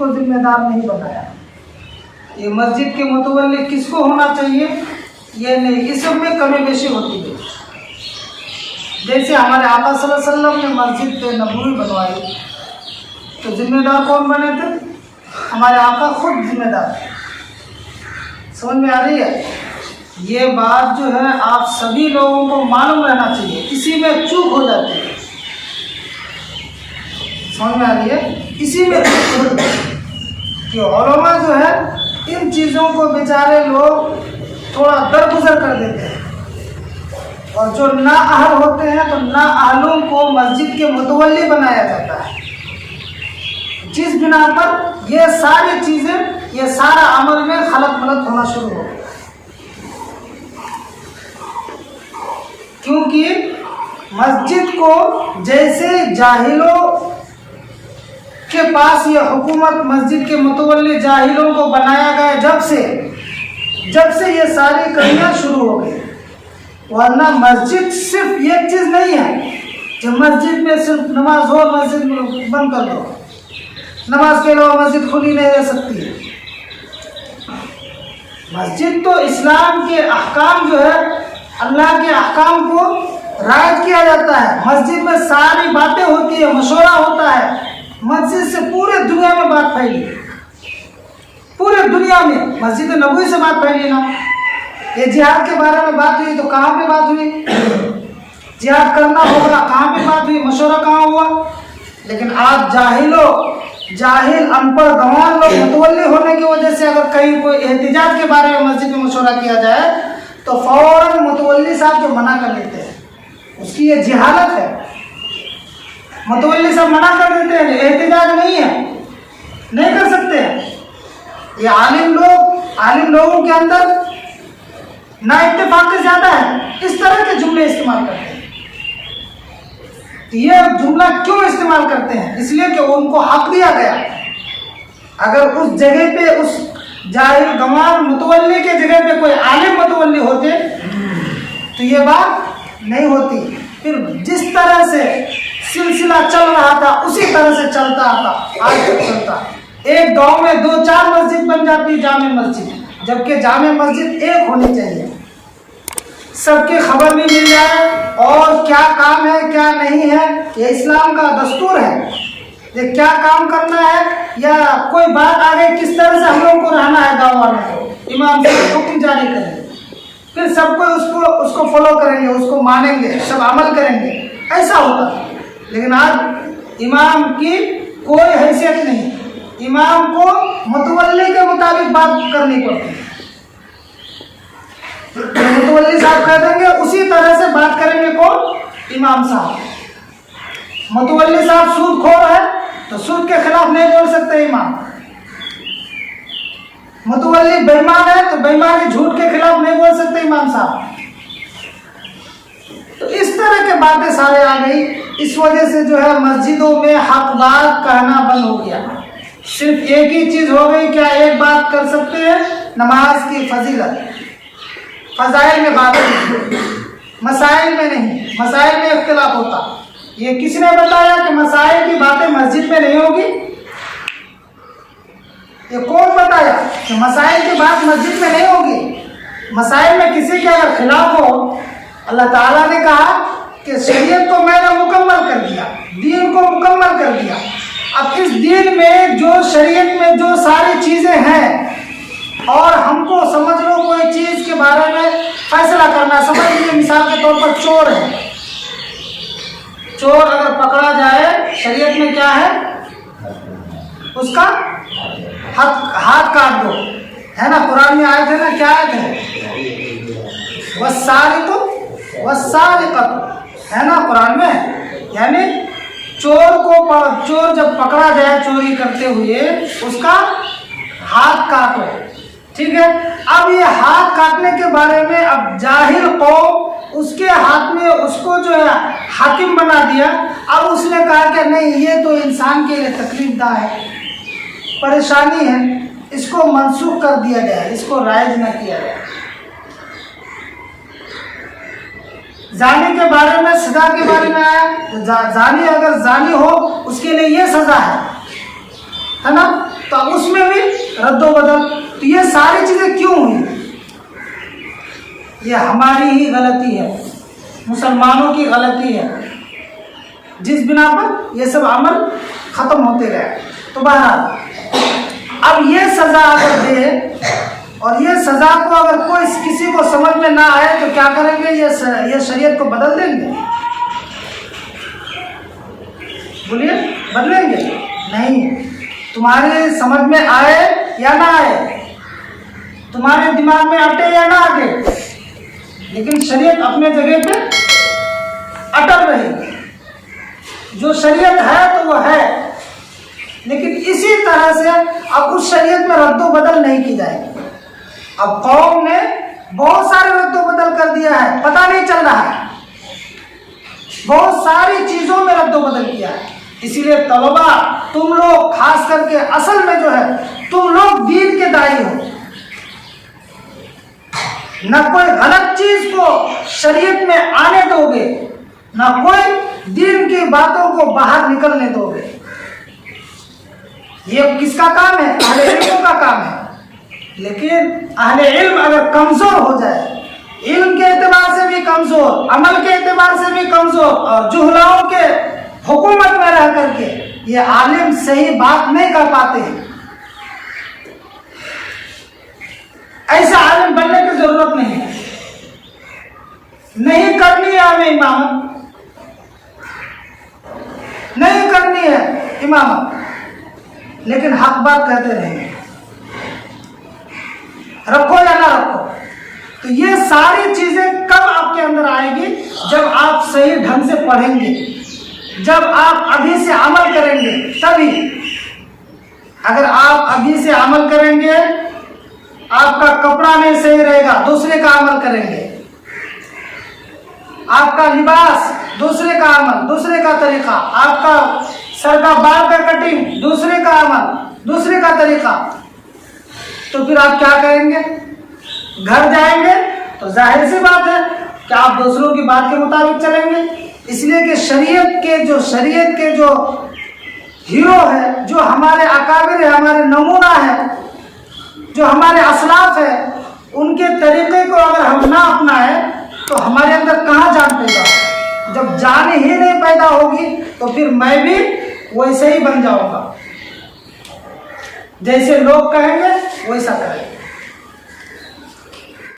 کو ذمہ دار نہیں بنایا۔ یہ مسجد کے متولی کس کو ہونا چاہیے؟ یہ نہیں، اس سب میں کمی بیشی ہوتی ہے۔ جیسے ہمارے آقا صلی اللہ علیہ وسلم نے مسجد نبوی بنوائی تو ذمہ دار کون بنے تھے؟ ہمارے آقا خود ذمہ دار تھے۔ سمجھ میں آ رہی ہے؟ یہ بات جو ہے آپ سبھی لوگوں کو معلوم رہنا چاہیے، اسی میں چوک ہو جاتی ہے۔ سمجھ میں آ رہی ہے؟ اسی میں چوک ہو جاتی ہے کہ علماء جو ہے ان چیزوں کو بیچارے لوگ تھوڑا درگزر کر دیتے ہیں، اور جو نااہل ہوتے ہیں تو نااہلوں کو مسجد کے متولی بنایا جاتا ہے، جس بنا پر یہ ساری چیزیں، یہ سارا عمل میں خلط ملط ہونا شروع ہو گیا۔ کیونکہ مسجد کو جیسے جاہلوں کے پاس یہ حکومت مسجد کے متولی جاہلوں کو بنایا گیا، جب سے یہ ساری کمیاں شروع ہو گئی۔ ورنہ مسجد صرف یہ چیز نہیں ہے کہ مسجد میں صرف نماز ہو، مسجد میں بند کر دو، نماز کے علاوہ مسجد کھلی نہیں رہ سکتی ہے۔ مسجد تو اسلام کے احکام جو ہے، اللہ کے احکام کو رعایت کیا جاتا ہے۔ مسجد میں ساری باتیں ہوتی ہے، مشورہ ہوتا ہے۔ مسجد سے پورے دنیا میں بات پھیلی، پورے دنیا میں مسجد نبوی سے بات پھیلی نا۔ یہ جہاد کے بارے میں بات ہوئی تو کہاں پہ بات ہوئی؟ جہاد کرنا ہوگا کہاں پہ بات ہوئی؟ مشورہ کہاں ہوا؟ لیکن آج جاہل ان پڑھ گنوان لوگ متولی ہونے کی وجہ سے اگر کہیں کوئی احتجاج کے بارے میں مسجد میں مشورہ کیا جائے تو فوراً متولی صاحب جو منع کر لیتے ہیں، اس کی یہ جہالت ہے۔ متولی صاحب منع کر دیتے ہیں، احتجاج نہیں ہے، نہیں کر سکتے ہیں۔ یہ عالم لوگوں کے اندر نا اتفاقی زیادہ ہے، اس طرح کے جملے استعمال کرتے ہیں۔ یہ جملہ کیوں استعمال کرتے ہیں؟ اس لیے کہ ان کو حق دیا گیا۔ اگر اس جگہ پہ اس جاہل گنوار متولی کے جگہ پہ کوئی عالم متولی ہوتے تو یہ بات نہیں ہوتی۔ پھر جس طرح سے سلسلہ چل رہا تھا اسی طرح سے چلتا آتا، آج تک چلتا۔ ایک گاؤں میں 2-4 مسجد بن جاتی جامع مسجد، جبکہ جامع مسجد ایک ہونی چاہیے، سب کی خبر بھی مل جائے اور کیا کام ہے کیا نہیں ہے۔ یہ اسلام کا دستور ہے، یہ کیا کام کرنا ہے یا کوئی بات آگے کس طرح سے ہم لوگوں کو رہنا ہے، گاؤں والوں کو امام سے حکم جاری کریں گے، پھر سب کوئی اس کو فالو کریں گے، اس کو مانیں گے، سب عمل کریں گے، ایسا ہوتا ہے۔ لیکن آج امام کی کوئی حیثیت نہیں، امام کو متولی کے مطابق بات کرنی پڑتی ہے۔ متولی صاحب کہہ دیں گے اسی طرح سے بات کریں گے کون؟ امام صاحب۔ متولی صاحب سود خور ہے تو سود کے خلاف نہیں بول سکتے امام۔ متولی بے ایمان ہے تو بے ایمانی جھوٹ کے خلاف نہیں بول سکتے امام صاحب۔ تو اس طرح کے باتیں سارے آ گئی، اس وجہ سے جو ہے مسجدوں میں حق بات کہنا بند ہو گیا۔ صرف ایک ہی چیز ہو گئی، کیا ایک بات کر سکتے ہیں؟ نماز کی فضیلت، فضائل میں بات ہوتی، مسائل میں نہیں۔ مسائل میں اختلاف ہوتا۔ یہ کس نے بتایا کہ مسائل کی باتیں مسجد میں نہیں ہوگی؟ یہ کون بتایا کہ مسائل کی بات مسجد میں نہیں ہوگی؟ مسائل میں کسی کے اگر خلاف ہو، اللہ تعالیٰ نے کہا کہ شریعت کو میں نے مکمل کر دیا، دین کو مکمل کر دیا۔ اب اس دین میں جو شریعت میں جو ساری چیزیں ہیں، اور ہم کو سمجھ لو کوئی چیز کے بارے میں فیصلہ کرنا، سمجھ لیجیے مثال کے طور پر چور ہے، چور اگر پکڑا جائے شریعت میں کیا ہے؟ اس کا ہاتھ کاٹ دو، ہے نا؟ قرآن میں آیت ہے نا، کیا آیت ہے؟ وَالسَّارِقُ وَالسَّارِقَةُ، ہے نا قرآن میں؟ یعنی چور جب پکڑا جائے چوری کرتے ہوئے، اس کا ہاتھ کاٹو، ٹھیک ہے؟ اب یہ ہاتھ کاٹنے کے بارے میں اب جاہل قوم اس کے ہاتھ میں اس کو جو ہے حاکم بنا دیا۔ اب اس نے کہا کہ نہیں، یہ تو انسان کے لیے تکلیف دہ ہے، پریشانی ہے، اس کو منسوخ کر دیا گیا، اس کو رائج نہ کیا گیا۔ زانی کے بارے میں، سزا کے بارے میں آیا، زانی اگر زانی ہو اس کے لیے یہ سزا ہے نا؟ تو اب اس میں بھی رد و بدل. تو یہ ساری چیزیں کیوں ہوئی؟ یہ ہماری ہی غلطی ہے، مسلمانوں کی غلطی ہے، جس بنا پر یہ سب عمل ختم ہوتے گئے. تو بہرحال اب یہ سزا اگر دے اور یہ سزا کو اگر کوئی کسی کو سمجھ میں نہ آئے تو کیا کریں گے؟ یہ شریعت کو بدل دیں گے؟ بولیے، بدلیں گے؟ نہیں. تمہارے سمجھ میں آئے یا نہ آئے، تمہارے دماغ میں اٹے یا نہ اٹے، لیکن شریعت اپنے جگہ پہ اٹل رہے. جو شریعت ہے تو وہ ہے، لیکن اسی طرح سے اب اس شریعت میں رد و بدل نہیں کی جائے گی. اب قوم نے بہت سارے رد و بدل کر دیا ہے، پتہ نہیں چل رہا ہے، بہت ساری چیزوں میں رد و بدل کیا ہے. اسی لیے طلبا، تم لوگ خاص کر کے اصل میں جو ہے تم لوگ دین کے داعی ہو. نہ کوئی غلط چیز کو شریعت میں آنے دو گے، نہ کوئی دین کی باتوں کو باہر نکلنے دو گے. یہ کس کا کام ہے؟ اہل علم کا کام ہے. لیکن اہل علم اگر کمزور ہو جائے، علم کے اعتبار سے بھی کمزور، عمل کے اعتبار سے بھی کمزور، اور جہلاؤں کے حکومت میں رہ کر کے یہ عالم صحیح بات نہیں کر پاتے ہیں، ایسا عالم بننے کی ضرورت نہیں ہے. نہیں کرنی ہے ہمیں امامت، نہیں کرنی ہے امامت، لیکن حق بات کہتے رہیں گے، رکھو یا نہ رکھو. تو یہ ساری چیزیں کب آپ کے اندر آئے گی؟ جب آپ صحیح ڈھنگ سے پڑھیں گے، جب آپ ابھی سے عمل کریں گے تبھی. اگر آپ ابھی سے عمل کریں گے، آپ کا کپڑا نہیں صحیح رہے گا، دوسرے کا عمل کریں گے. آپ کا لباس، دوسرے کا عمل، دوسرے کا طریقہ. آپ کا سر کا بال کا کٹنگ، دوسرے کا عمل، دوسرے کا طریقہ. تو پھر آپ کیا کریں گے؟ گھر جائیں گے تو ظاہر سی بات ہے کہ آپ دوسروں کی بات کے مطابق چلیں گے. اس لیے کہ شریعت کے جو ہیرو ہے، جو ہمارے اکابر ہے، ہمارے نمونہ ہے، جو ہمارے اسلاف ہے، ان کے طریقے کو اگر ہم نہ اپنائیں تو ہمارے اندر کہاں جان پیدا ہو؟ جب جان ہی نہیں پیدا ہوگی تو پھر میں بھی ویسے ہی بن جاؤں گا، جیسے لوگ کہیں گے ویسا کریں گے.